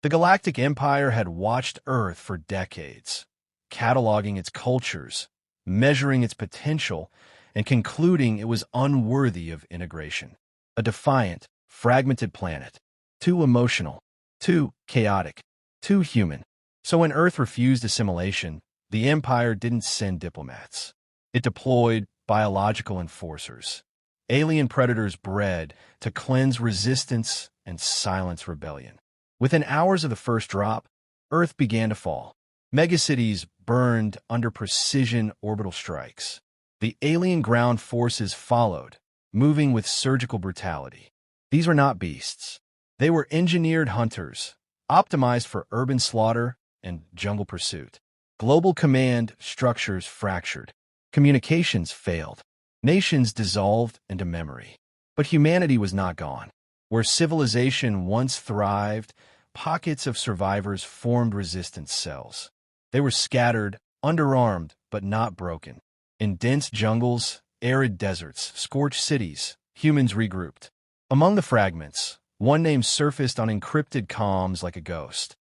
The Galactic Empire had watched Earth for decades, cataloging its cultures, measuring its potential, and concluding it was unworthy of integration. A defiant, fragmented planet, too emotional, too chaotic, too human. So when Earth refused assimilation, the Empire didn't send diplomats. It deployed biological enforcers, alien predators bred to cleanse resistance and silence rebellion. Within hours of the first drop, Earth began to fall. Megacities burned under precision orbital strikes. The alien ground forces followed, moving with surgical brutality. These were not beasts. They were engineered hunters, optimized for urban slaughter and jungle pursuit. Global command structures fractured. Communications failed. Nations dissolved into memory. But humanity was not gone. Where civilization once thrived, pockets of survivors formed resistance cells. They were scattered, underarmed, but not broken. In dense jungles, arid deserts, scorched cities, humans regrouped. Among the fragments, one name surfaced on encrypted comms like a ghost.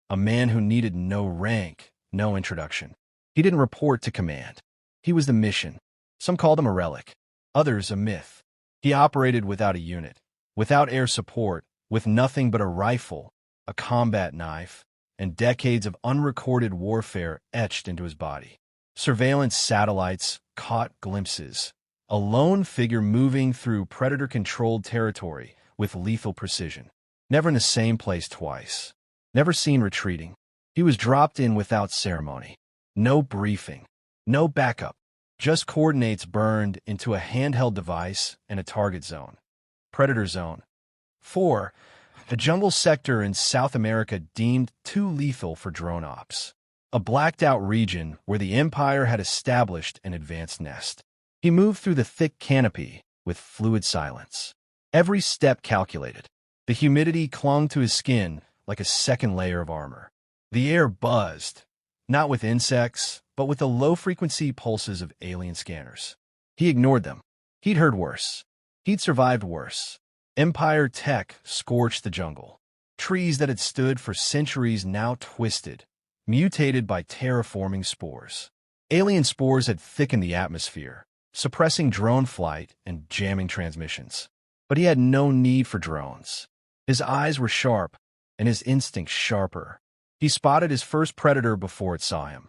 A man who needed no rank, no introduction. He didn't report to command. He was the mission. Some called him a relic, others a myth. He operated without a unit, without air support, with nothing but a rifle, a combat knife, and decades of unrecorded warfare etched into his body. Surveillance satellites caught glimpses. A lone figure moving through predator-controlled territory with lethal precision. Never in the same place twice. Never seen retreating. He was dropped in without ceremony. No briefing. No backup. Just coordinates burned into a handheld device and a target zone. Predator Zone. 4. A jungle sector in South America deemed too lethal for drone ops. A blacked-out region where the Empire had established an advanced nest. He moved through the thick canopy with fluid silence. Every step calculated. The humidity clung to his skin like a second layer of armor. The air buzzed, not with insects, but with the low-frequency pulses of alien scanners. He ignored them. He'd heard worse. He'd survived worse. Empire tech scorched the jungle. Trees that had stood for centuries now twisted, mutated by terraforming spores. Alien spores had thickened the atmosphere, suppressing drone flight and jamming transmissions. But he had no need for drones. His eyes were sharp, and his instincts sharper. He spotted his first predator before it saw him.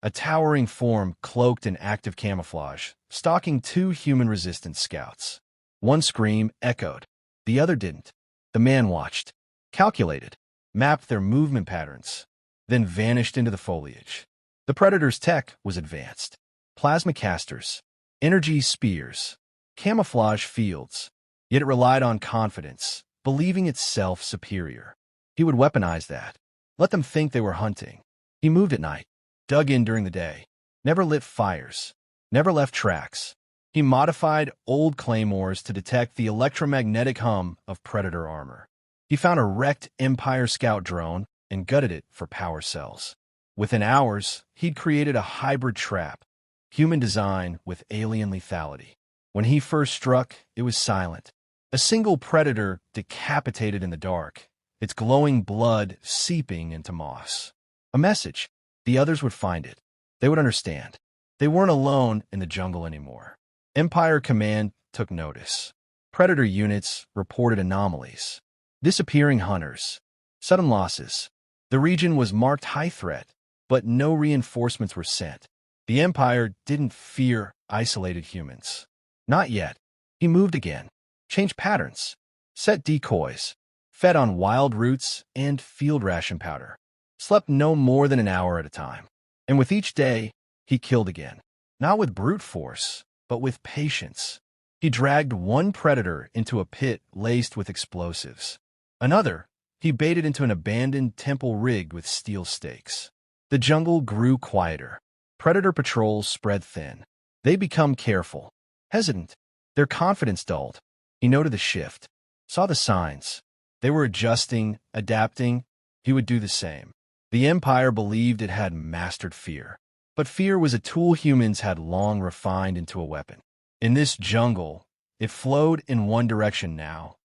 A towering form cloaked in active camouflage, stalking two human-resistant scouts. One scream echoed. The other didn't. The man watched, calculated, mapped their movement patterns, then vanished into the foliage. The predator's tech was advanced. Plasma casters, energy spears, camouflage fields. Yet it relied on confidence, believing itself superior. He would weaponize that. Let them think they were hunting. He moved at night, dug in during the day, never lit fires, never left tracks. He modified old claymores to detect the electromagnetic hum of predator armor. He found a wrecked Empire scout drone and gutted it for power cells. Within hours, he'd created a hybrid trap, human design with alien lethality. When he first struck, it was silent. A single predator decapitated in the dark, its glowing blood seeping into moss. A message. The others would find it. They would understand. They weren't alone in the jungle anymore. Empire Command took notice. Predator units reported anomalies. Disappearing hunters. Sudden losses. The region was marked high threat, but no reinforcements were sent. The Empire didn't fear isolated humans. Not yet. He moved again. Changed patterns. Set decoys. Fed on wild roots and field ration powder. Slept no more than an hour at a time. And with each day, he killed again. Not with brute force, but with patience. He dragged one predator into a pit laced with explosives. Another, he baited into an abandoned temple rigged with steel stakes. The jungle grew quieter. Predator patrols spread thin. They become careful, hesitant. Their confidence dulled. He noted the shift, saw the signs. They were adjusting, adapting. He would do the same. The Empire believed it had mastered fear. But fear was a tool humans had long refined into a weapon. In this jungle, it flowed in one direction now,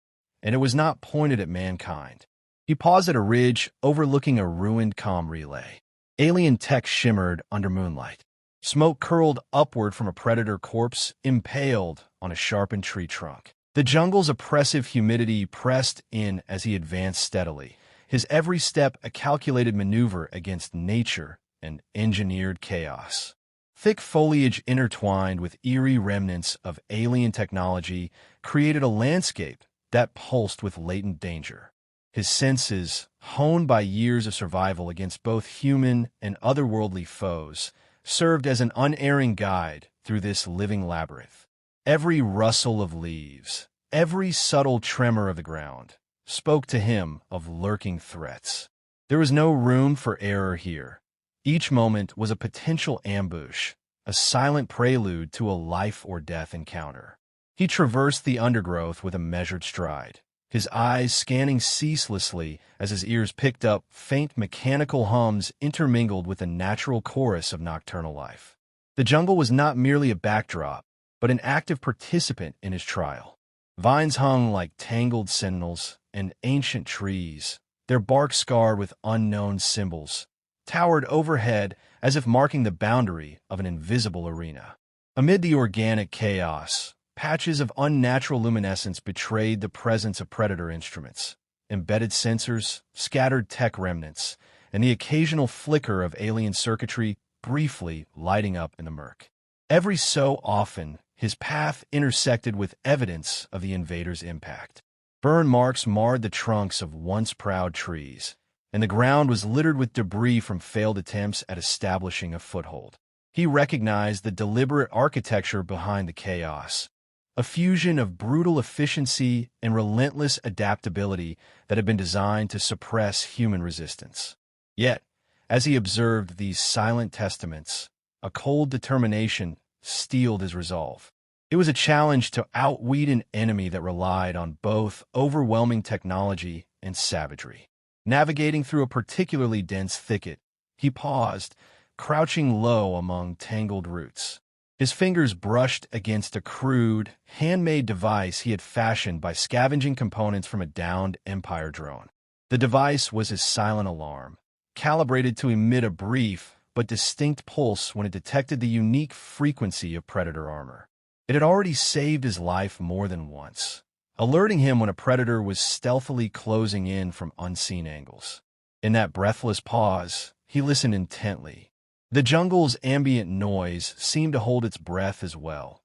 and it was not pointed at mankind. He paused at a ridge overlooking a ruined comm relay. Alien tech shimmered under moonlight. Smoke curled upward from a predator corpse impaled on a sharpened tree trunk. The jungle's oppressive humidity pressed in as he advanced steadily, his every step a calculated maneuver against nature and engineered chaos. Thick foliage intertwined with eerie remnants of alien technology created a landscape that pulsed with latent danger. His senses, honed by years of survival against both human and otherworldly foes, served as an unerring guide through this living labyrinth. Every rustle of leaves, every subtle tremor of the ground, spoke to him of lurking threats. There was no room for error here. Each moment was a potential ambush, a silent prelude to a life-or-death encounter. He traversed the undergrowth with a measured stride, his eyes scanning ceaselessly as his ears picked up faint mechanical hums intermingled with the natural chorus of nocturnal life. The jungle was not merely a backdrop, but an active participant in his trial. Vines hung like tangled sentinels, and ancient trees, their bark scarred with unknown symbols, towered overhead as if marking the boundary of an invisible arena. Amid the organic chaos, patches of unnatural luminescence betrayed the presence of predator instruments, embedded sensors, scattered tech remnants, and the occasional flicker of alien circuitry briefly lighting up in the murk. Every so often, his path intersected with evidence of the invader's impact. Burn marks marred the trunks of once proud trees, and the ground was littered with debris from failed attempts at establishing a foothold. He recognized the deliberate architecture behind the chaos, a fusion of brutal efficiency and relentless adaptability that had been designed to suppress human resistance. Yet, as he observed these silent testaments, a cold determination steeled his resolve. It was a challenge to outweed an enemy that relied on both overwhelming technology and savagery. Navigating through a particularly dense thicket, he paused, crouching low among tangled roots. His fingers brushed against a crude, handmade device he had fashioned by scavenging components from a downed Empire drone. The device was his silent alarm, calibrated to emit a brief but distinct pulse when it detected the unique frequency of predator armor. It had already saved his life more than once, alerting him when a predator was stealthily closing in from unseen angles. In that breathless pause, he listened intently. The jungle's ambient noise seemed to hold its breath as well,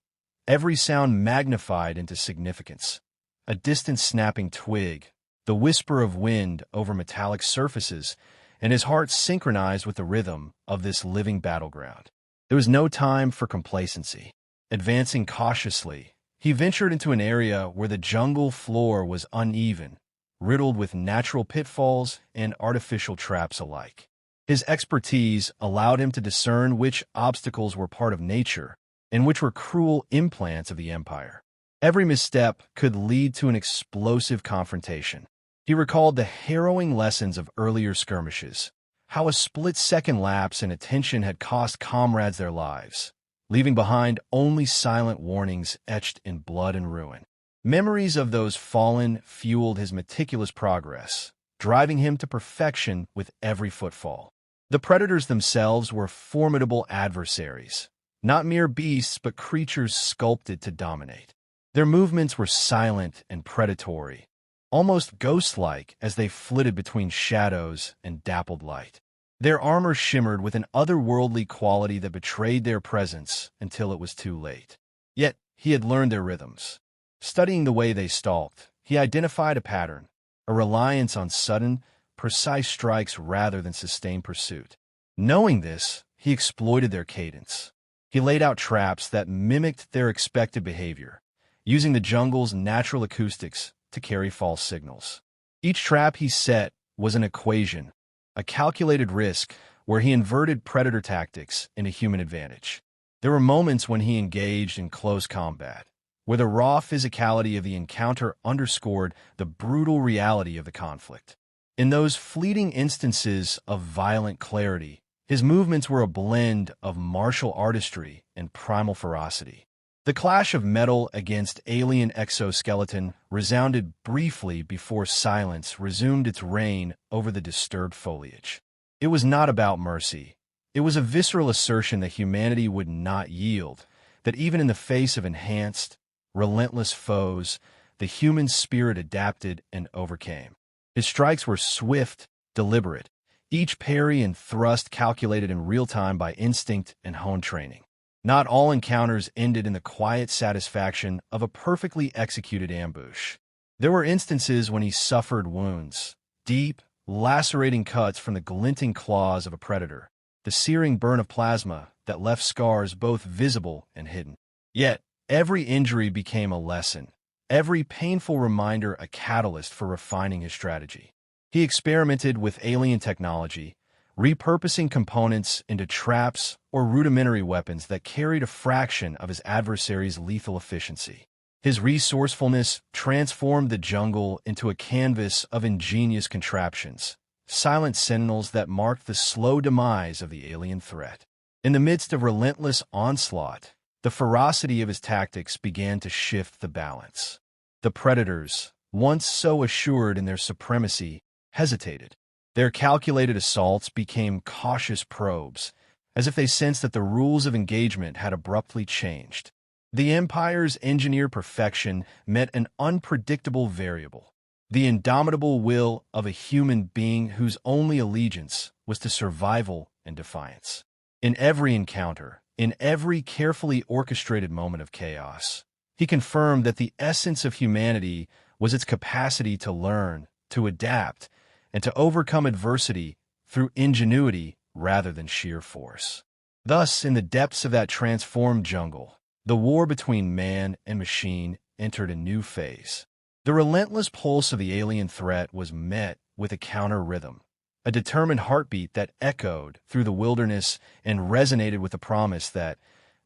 every sound magnified into significance. A distant snapping twig, the whisper of wind over metallic surfaces, and his heart synchronized with the rhythm of this living battleground. There was no time for complacency. Advancing cautiously, he ventured into an area where the jungle floor was uneven, riddled with natural pitfalls and artificial traps alike. His expertise allowed him to discern which obstacles were part of nature and which were cruel implants of the Empire. Every misstep could lead to an explosive confrontation. He recalled the harrowing lessons of earlier skirmishes, how a split-second lapse in attention had cost comrades their lives, leaving behind only silent warnings etched in blood and ruin. Memories of those fallen fueled his meticulous progress, driving him to perfection with every footfall. The predators themselves were formidable adversaries, not mere beasts but creatures sculpted to dominate. Their movements were silent and predatory, almost ghost-like as they flitted between shadows and dappled light. Their armor shimmered with an otherworldly quality that betrayed their presence until it was too late. Yet he had learned their rhythms. Studying the way they stalked, he identified a pattern, a reliance on sudden, precise strikes rather than sustained pursuit. Knowing this, he exploited their cadence. He laid out traps that mimicked their expected behavior, using the jungle's natural acoustics to carry false signals. Each trap he set was an equation, a calculated risk where he inverted predator tactics into human advantage. There were moments when he engaged in close combat, where the raw physicality of the encounter underscored the brutal reality of the conflict. In those fleeting instances of violent clarity, his movements were a blend of martial artistry and primal ferocity. The clash of metal against alien exoskeleton resounded briefly before silence resumed its reign over the disturbed foliage. It was not about mercy. It was a visceral assertion that humanity would not yield, that even in the face of enhanced, relentless foes, the human spirit adapted and overcame. His strikes were swift, deliberate, each parry and thrust calculated in real time by instinct and honed training. Not all encounters ended in the quiet satisfaction of a perfectly executed ambush. There were instances when he suffered wounds, deep, lacerating cuts from the glinting claws of a predator, the searing burn of plasma that left scars both visible and hidden. Yet, every injury became a lesson, every painful reminder a catalyst for refining his strategy. He experimented with alien technology, repurposing components into traps or rudimentary weapons that carried a fraction of his adversary's lethal efficiency. His resourcefulness transformed the jungle into a canvas of ingenious contraptions, silent sentinels that marked the slow demise of the alien threat. In the midst of relentless onslaught, the ferocity of his tactics began to shift the balance. The predators, once so assured in their supremacy, hesitated. Their calculated assaults became cautious probes, as if they sensed that the rules of engagement had abruptly changed. The Empire's engineered perfection met an unpredictable variable, the indomitable will of a human being whose only allegiance was to survival and defiance. In every encounter, in every carefully orchestrated moment of chaos, he confirmed that the essence of humanity was its capacity to learn, to adapt, and to overcome adversity through ingenuity rather than sheer force. Thus, in the depths of that transformed jungle, the war between man and machine entered a new phase. The relentless pulse of the alien threat was met with a counter-rhythm, a determined heartbeat that echoed through the wilderness and resonated with the promise that,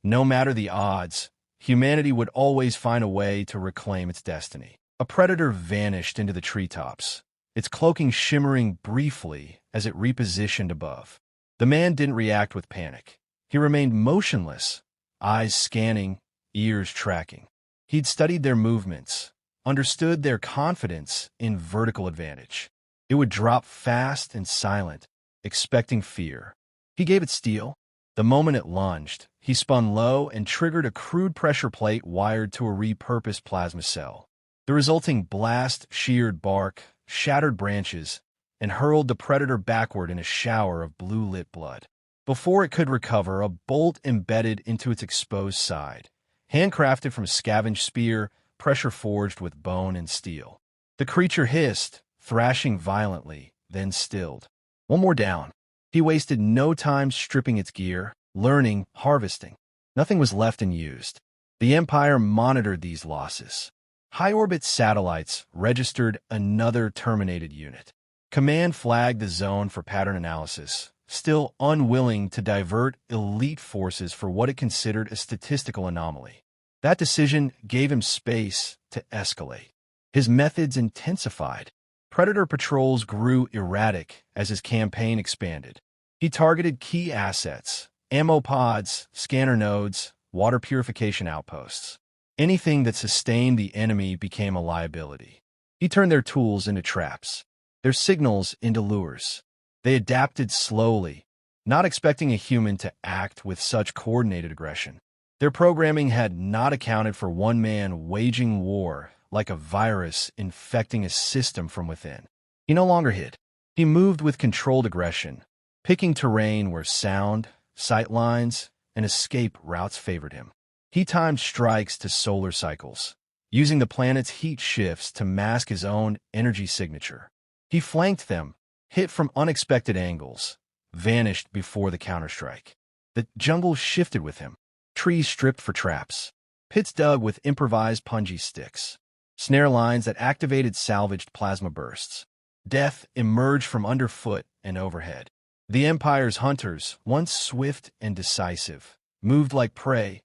no matter the odds, humanity would always find a way to reclaim its destiny. A predator vanished into the treetops, its cloaking shimmering briefly as it repositioned above. The man didn't react with panic. He remained motionless, eyes scanning, ears tracking. He'd studied their movements, understood their confidence in vertical advantage. It would drop fast and silent, expecting fear. He gave it steel. The moment it lunged, he spun low and triggered a crude pressure plate wired to a repurposed plasma cell. The resulting blast sheared bark, shattered branches, and hurled the predator backward in a shower of blue-lit blood. Before it could recover, a bolt embedded into its exposed side, handcrafted from scavenged spear, pressure forged with bone and steel. The creature hissed, thrashing violently, then stilled. One more down. He wasted no time stripping its gear, learning, harvesting. Nothing was left unused. The Empire monitored these losses. High-orbit satellites registered another terminated unit. Command flagged the zone for pattern analysis, still unwilling to divert elite forces for what it considered a statistical anomaly. That decision gave him space to escalate. His methods intensified. Predator patrols grew erratic as his campaign expanded. He targeted key assets, ammo pods, scanner nodes, water purification outposts. Anything that sustained the enemy became a liability. He turned their tools into traps, their signals into lures. They adapted slowly, not expecting a human to act with such coordinated aggression. Their programming had not accounted for one man waging war like a virus infecting a system from within. He no longer hid. He moved with controlled aggression, picking terrain where sound, sight lines, and escape routes favored him. He timed strikes to solar cycles, using the planet's heat shifts to mask his own energy signature. He flanked them, hit from unexpected angles, vanished before the counterstrike. The jungle shifted with him, trees stripped for traps, pits dug with improvised punji sticks, snare lines that activated salvaged plasma bursts. Death emerged from underfoot and overhead. The Empire's hunters, once swift and decisive, moved like prey,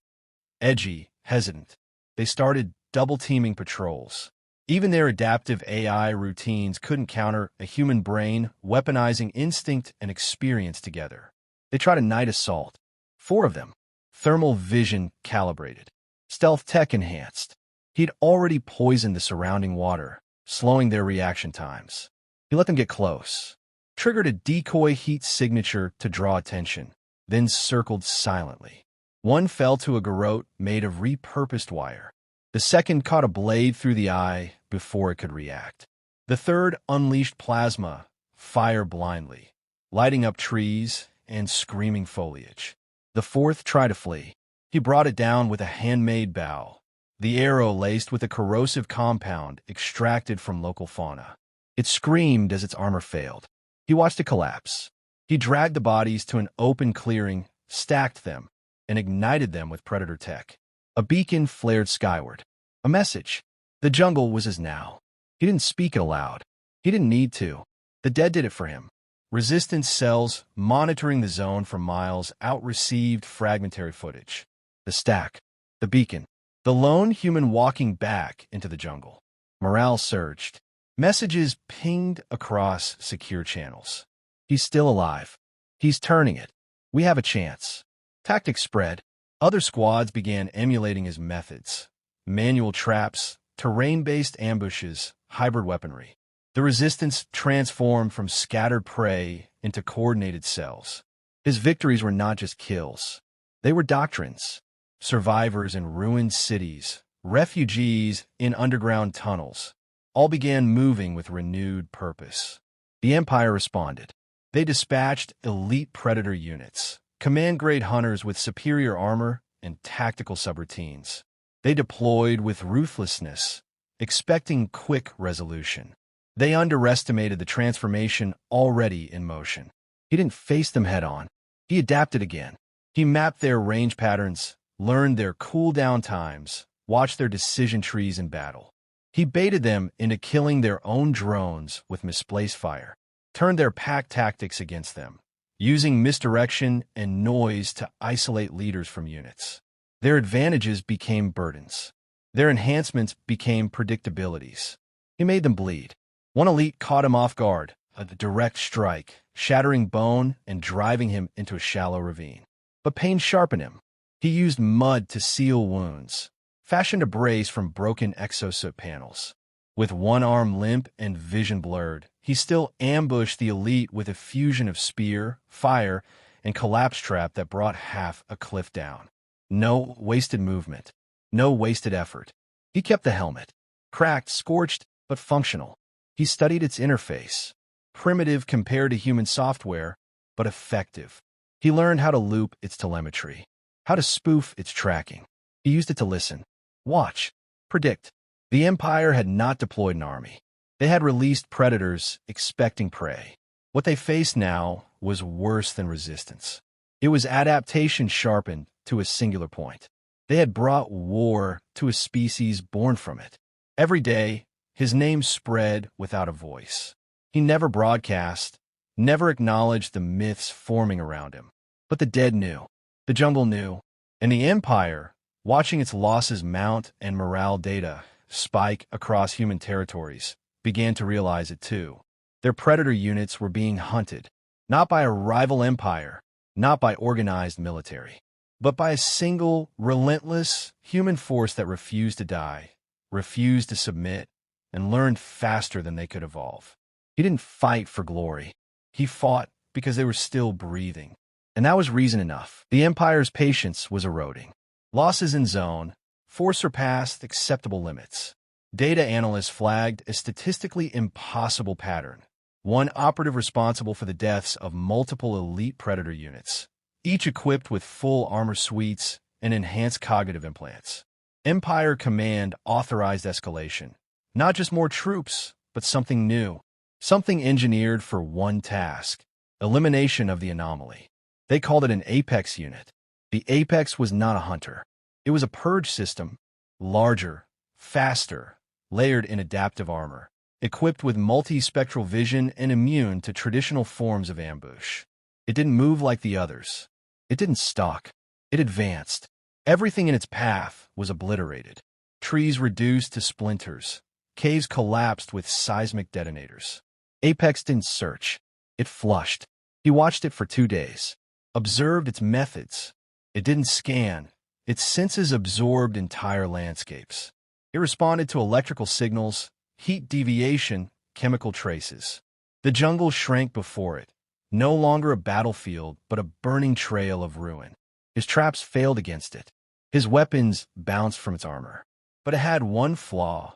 edgy, hesitant. They started double-teaming patrols. Even their adaptive AI routines couldn't counter a human brain weaponizing instinct and experience together. They tried a night assault. 4 of them. Thermal vision calibrated. stealth tech enhanced. He'd already poisoned the surrounding water, slowing their reaction times. He let them get close, triggered a decoy heat signature to draw attention, then circled silently. One fell to a garrote made of repurposed wire. The second caught a blade through the eye before it could react. The third unleashed plasma, fire blindly, lighting up trees and screaming foliage. The fourth tried to flee. He brought it down with a handmade bow, the arrow laced with a corrosive compound extracted from local fauna. It screamed as its armor failed. He watched it collapse. He dragged the bodies to an open clearing, stacked them, and ignited them with predator tech. A beacon flared skyward. A message. The jungle was his now. He didn't speak it aloud. He didn't need to. The dead did it for him. Resistance cells, monitoring the zone for miles out, received fragmentary footage. The stack. The beacon. The lone human walking back into the jungle. Morale surged. Messages pinged across secure channels. He's still alive. He's turning it. We have a chance. Tactics spread. Other squads began emulating his methods. Manual traps, terrain-based ambushes, hybrid weaponry. The resistance transformed from scattered prey into coordinated cells. His victories were not just kills. They were doctrines. Survivors in ruined cities, refugees in underground tunnels, all began moving with renewed purpose. The Empire responded. They dispatched elite predator units, command-grade hunters with superior armor and tactical subroutines. They deployed with ruthlessness, expecting quick resolution. They underestimated the transformation already in motion. He didn't face them head-on. He adapted again. He mapped their range patterns, learned their cooldown times, watched their decision trees in battle. He baited them into killing their own drones with misplaced fire, turned their pack tactics against them, using misdirection and noise to isolate leaders from units. Their advantages became burdens. Their enhancements became predictabilities. He made them bleed. One elite caught him off guard, a direct strike, shattering bone and driving him into a shallow ravine. But pain sharpened him. He used mud to seal wounds, fashioned a brace from broken exosuit panels. With one arm limp and vision blurred, he still ambushed the elite with a fusion of spear, fire, and collapse trap that brought half a cliff down. No wasted movement. No wasted effort. He kept the helmet. Cracked, scorched, but functional. He studied its interface. Primitive compared to human software, but effective. He learned how to loop its telemetry, how to spoof its tracking. He used it to listen, watch, predict. The Empire had not deployed an army. They had released predators expecting prey. What they faced now was worse than resistance. It was adaptation sharpened to a singular point. They had brought war to a species born from it. Every day, his name spread without a voice. He never broadcast, never acknowledged the myths forming around him. But the dead knew. The jungle knew. And the Empire, watching its losses mount and morale data spike across human territories, began to realize it too. Their predator units were being hunted, not by a rival empire, not by organized military, but by a single, relentless human force that refused to die, refused to submit, and learned faster than they could evolve. He didn't fight for glory. He fought because they were still breathing. And that was reason enough. The Empire's patience was eroding. Losses in zone, force surpassed acceptable limits. Data analysts flagged a statistically impossible pattern. One operative responsible for the deaths of multiple elite predator units, each equipped with full armor suites and enhanced cognitive implants. Empire Command authorized escalation. Not just more troops, but something new. Something engineered for one task: elimination of the anomaly. They called it an Apex unit. The Apex was not a hunter. It was a purge system, larger, faster, layered in adaptive armor, equipped with multi-spectral vision and immune to traditional forms of ambush. It didn't move like the others. It didn't stalk. It advanced. Everything in its path was obliterated. Trees reduced to splinters. Caves collapsed with seismic detonators. Apex didn't search. It flushed. He watched it for 2 days. Observed its methods. It didn't scan. Its senses absorbed entire landscapes. It responded to electrical signals, heat deviation, chemical traces. The jungle shrank before it, no longer a battlefield, but a burning trail of ruin. His traps failed against it. His weapons bounced from its armor. But it had one flaw: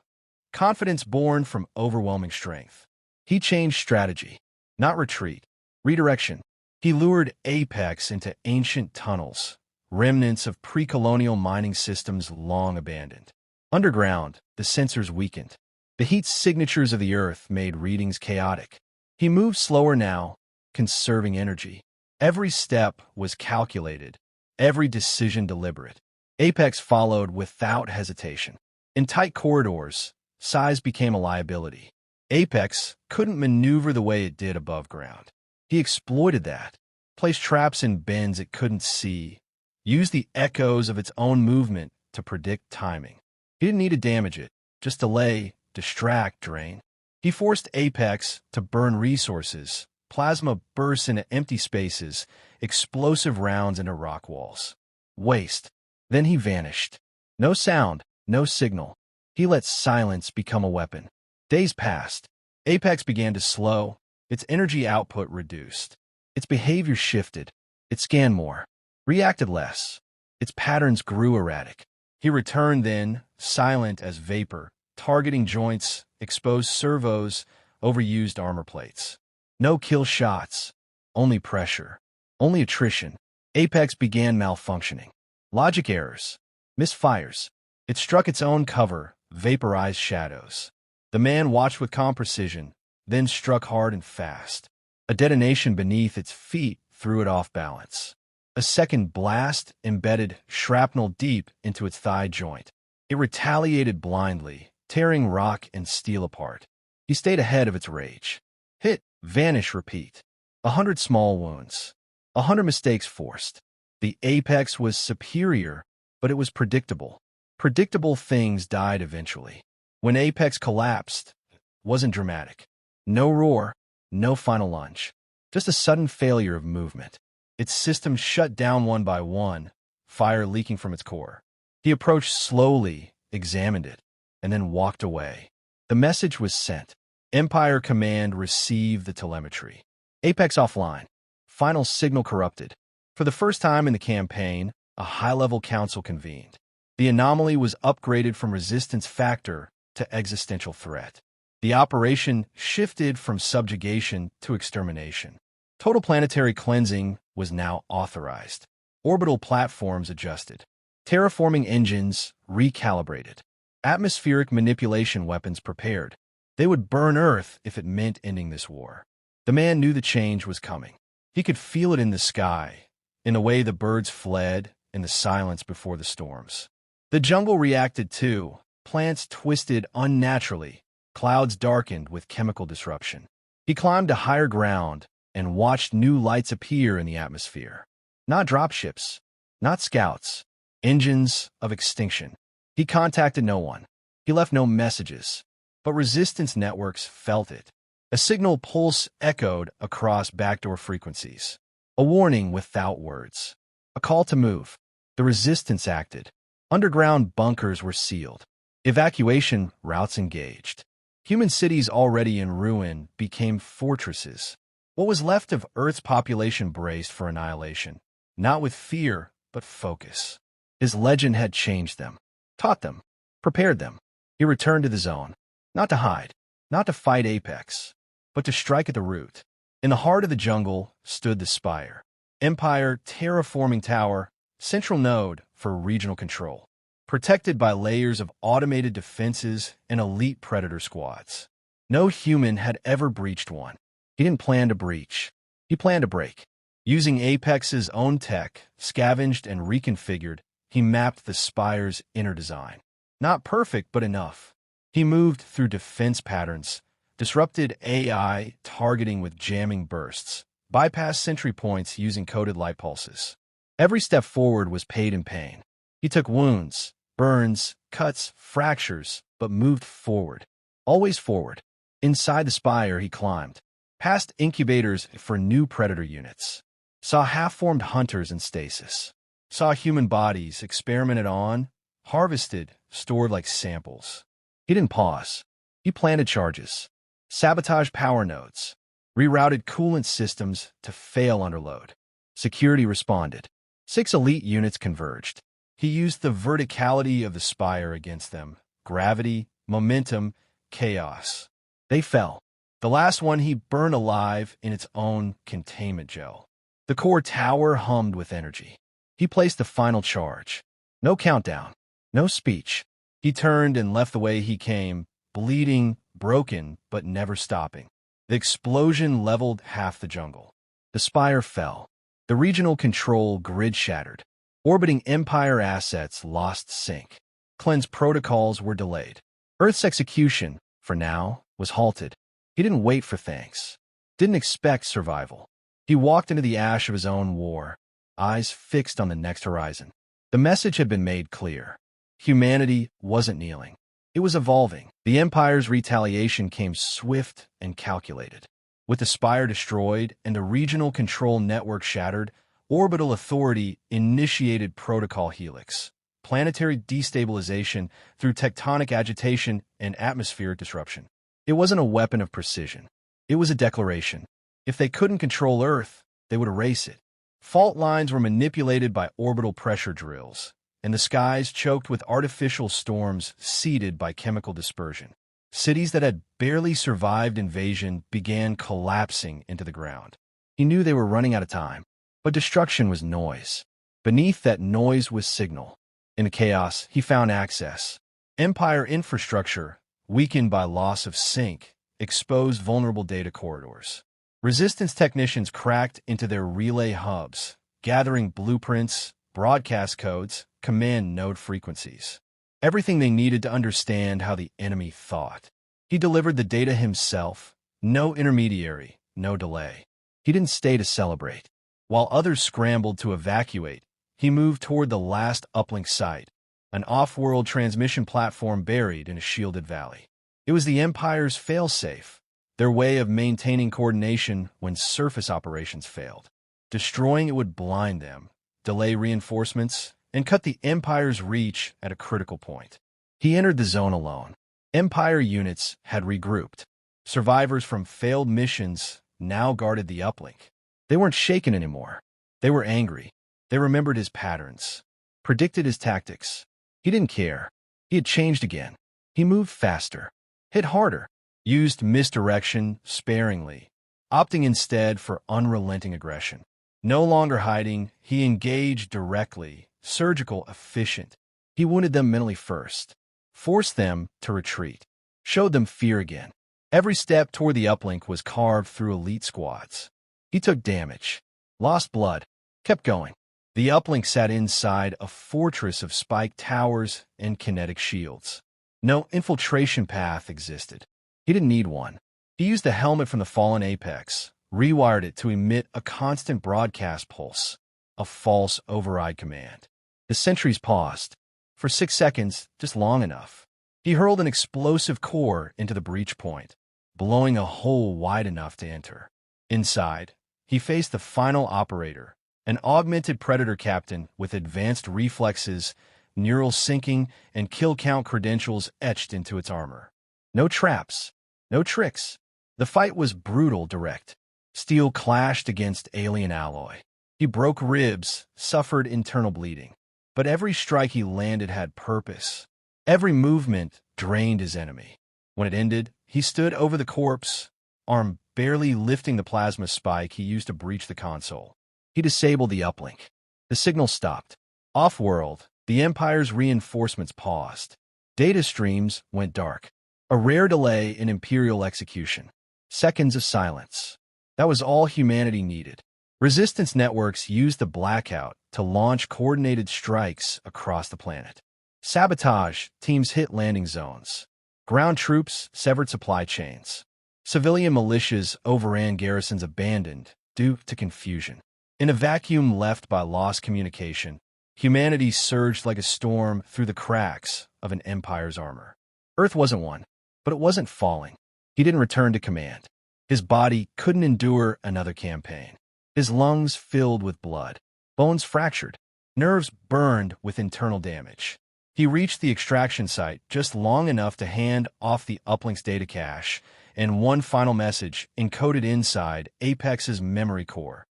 confidence born from overwhelming strength. He changed strategy, not retreat, redirection. He lured Apex into ancient tunnels, remnants of pre-colonial mining systems long abandoned. Underground, the sensors weakened. The heat signatures of the Earth made readings chaotic. He moved slower now, conserving energy. Every step was calculated, every decision deliberate. Apex followed without hesitation. In tight corridors, size became a liability. Apex couldn't maneuver the way it did above ground. He exploited that, placed traps in bends it couldn't see, used the echoes of its own movement to predict timing. He didn't need to damage it, just delay, distract, drain. He forced Apex to burn resources, plasma bursts into empty spaces, explosive rounds into rock walls. Waste. Then he vanished. No sound, no signal. He let silence become a weapon. Days passed. Apex began to slow. Its energy output reduced. Its behavior shifted. It scanned more, reacted less. Its patterns grew erratic. He returned then, silent as vapor, targeting joints, exposed servos, overused armor plates. No kill shots, only pressure, only attrition. Apex began malfunctioning. Logic errors, misfires. It struck its own cover, vaporized shadows. The man watched with calm precision, then struck hard and fast. A detonation beneath its feet threw it off balance. A second blast embedded shrapnel deep into its thigh joint. It retaliated blindly, tearing rock and steel apart. He stayed ahead of its rage. Hit, vanish, repeat. 100 small wounds. 100 mistakes forced. The Apex was superior, but it was predictable. Predictable things died eventually. When Apex collapsed, it wasn't dramatic. No roar, no final lunge. Just a sudden failure of movement. Its systems shut down one by one, fire leaking from its core. He approached slowly, examined it, and then walked away. The message was sent. Empire Command received the telemetry. Apex offline. Final signal corrupted. For the first time in the campaign, a high-level council convened. The anomaly was upgraded from resistance factor to existential threat. The operation shifted from subjugation to extermination. Total planetary cleansing was now authorized. Orbital platforms adjusted. Terraforming engines recalibrated. Atmospheric manipulation weapons prepared. They would burn Earth if it meant ending this war. The man knew the change was coming. He could feel it in the sky, in the way the birds fled, in the silence before the storms. The jungle reacted too. Plants twisted unnaturally. Clouds darkened with chemical disruption. He climbed to higher ground and watched new lights appear in the atmosphere. Not dropships, not scouts, engines of extinction. He contacted no one. He left no messages. But resistance networks felt it. A signal pulse echoed across backdoor frequencies. A warning without words. A call to move. The resistance acted. Underground bunkers were sealed. Evacuation routes engaged. Human cities already in ruin became fortresses. What was left of Earth's population braced for annihilation, not with fear, but focus. His legend had changed them, taught them, prepared them. He returned to the zone, not to hide, not to fight Apex, but to strike at the root. In the heart of the jungle stood the Spire. Empire terraforming tower, central node for regional control. Protected by layers of automated defenses and elite predator squads. No human had ever breached one. He didn't plan to breach. He planned to break. Using Apex's own tech, scavenged and reconfigured, he mapped the Spire's inner design. Not perfect, but enough. He moved through defense patterns, disrupted AI targeting with jamming bursts, bypassed sentry points using coded light pulses. Every step forward was paid in pain. He took wounds, burns, cuts, fractures, but moved forward. Always forward. Inside the Spire he climbed, past incubators for new predator units. Saw half-formed hunters in stasis. saw human bodies experimented on, harvested, stored like samples. He didn't pause. He planted charges, sabotaged power nodes, rerouted coolant systems to fail under load. Security responded. 6 elite units converged. He used the verticality of the spire against them. Gravity, momentum, chaos. They fell. The last one he burned alive in its own containment gel. The core tower hummed with energy. He placed the final charge. No countdown. No speech. He turned and left the way he came, bleeding, broken, but never stopping. The explosion leveled half the jungle. The spire fell. The regional control grid shattered. Orbiting Empire assets lost sync. Cleanse protocols were delayed. Earth's execution, for now, was halted. He didn't wait for thanks. Didn't expect survival. He walked into the ash of his own war, eyes fixed on the next horizon. The message had been made clear. Humanity wasn't kneeling. It was evolving. The Empire's retaliation came swift and calculated. With the spire destroyed and the regional control network shattered, Orbital Authority initiated Protocol Helix, planetary destabilization through tectonic agitation and atmospheric disruption. It wasn't a weapon of precision. It was a declaration. If they couldn't control Earth, they would erase it. Fault lines were manipulated by orbital pressure drills, and the skies choked with artificial storms seeded by chemical dispersion. Cities that had barely survived invasion began collapsing into the ground. He knew they were running out of time, but destruction was noise. Beneath that noise was signal. In the chaos, he found access. Empire infrastructure, weakened by loss of sync, exposed vulnerable data corridors. Resistance technicians cracked into their relay hubs, gathering blueprints, broadcast codes, command node frequencies. Everything they needed to understand how the enemy thought. He delivered the data himself. No intermediary, no delay. He didn't stay to celebrate. While others scrambled to evacuate, he moved toward the last uplink site, an off-world transmission platform buried in a shielded valley. It was the Empire's failsafe, their way of maintaining coordination when surface operations failed. Destroying it would blind them, delay reinforcements, and cut the Empire's reach at a critical point. He entered the zone alone. Empire units had regrouped. Survivors from failed missions now guarded the uplink. They weren't shaken anymore. They were angry. They remembered his patterns, predicted his tactics. He didn't care. He had changed again. He moved faster, hit harder, used misdirection sparingly, opting instead for unrelenting aggression. No longer hiding, he engaged directly, surgical, efficient. He wounded them mentally first, forced them to retreat, showed them fear again. Every step toward the uplink was carved through elite squads. He took damage, lost blood, kept going. The uplink sat inside a fortress of spiked towers and kinetic shields. No infiltration path existed. He didn't need one. He used the helmet from the fallen Apex, rewired it to emit a constant broadcast pulse, a false override command. The sentries paused. For 6 seconds, just long enough. He hurled an explosive core into the breach point, blowing a hole wide enough to enter. Inside, he faced the final operator, an augmented predator captain with advanced reflexes, neural syncing, and kill count credentials etched into its armor. No traps, no tricks. The fight was brutal, direct. Steel clashed against alien alloy. He broke ribs, suffered internal bleeding. But every strike he landed had purpose. Every movement drained his enemy. When it ended, he stood over the corpse, arm barely lifting the plasma spike he used to breach the console. He disabled the uplink. The signal stopped. Off-world, the Empire's reinforcements paused. Data streams went dark. A rare delay in Imperial execution. Seconds of silence. That was all humanity needed. Resistance networks used the blackout to launch coordinated strikes across the planet. Sabotage teams hit landing zones. Ground troops severed supply chains. Civilian militias overran garrisons abandoned due to confusion. In a vacuum left by lost communication, humanity surged like a storm through the cracks of an Empire's armor. Earth wasn't won, but it wasn't falling. He didn't return to command. His body couldn't endure another campaign. His lungs filled with blood, bones fractured. nerves burned with internal damage. He reached the extraction site just long enough to hand off the uplink's data cache and one final message encoded inside Apex's memory core.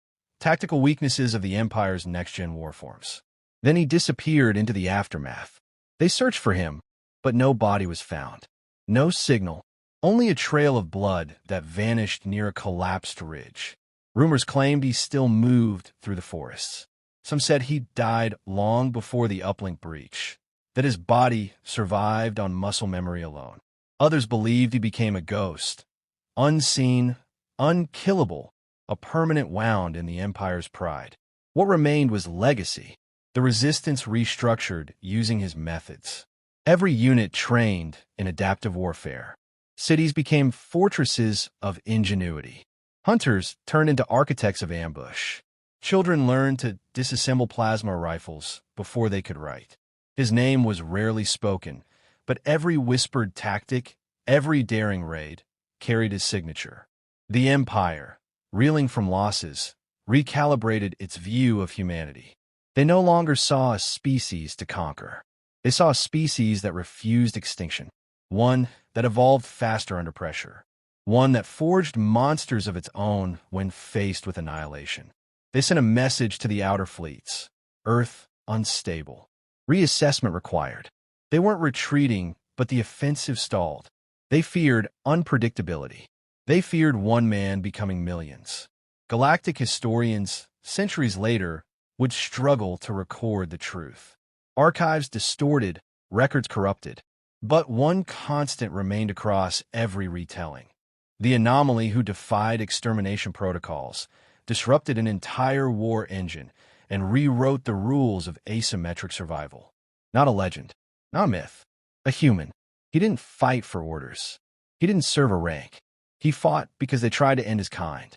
Tactical weaknesses of the Empire's next-gen warforms. Then he disappeared into the aftermath. They searched for him, but no body was found. No signal, only a trail of blood that vanished near a collapsed ridge. Rumors claimed he still moved through the forests. Some said he died long before the uplink breach, that his body survived on muscle memory alone. Others believed he became a ghost, unseen, unkillable, a permanent wound in the Empire's pride. What remained was legacy, the resistance restructured using his methods. Every unit trained in adaptive warfare. Cities became fortresses of ingenuity. Hunters turned into architects of ambush. Children learned to disassemble plasma rifles before they could write. His name was rarely spoken, but every whispered tactic, every daring raid, carried his signature. The Empire, reeling from losses, recalibrated its view of humanity. They no longer saw a species to conquer. They saw a species that refused extinction, one that evolved faster under pressure, one that forged monsters of its own when faced with annihilation. They sent a message to the outer fleets: Earth unstable. Reassessment required. They weren't retreating, but the offensive stalled. They feared unpredictability. They feared one man becoming millions. Galactic historians, centuries later, would struggle to record the truth. Archives distorted, records corrupted. But one constant remained across every retelling. The anomaly who defied extermination protocols, disrupted an entire war engine, and rewrote the rules of asymmetric survival. Not a legend, not a myth, a human. He didn't fight for orders. He didn't serve a rank. He fought because they tried to end his kind.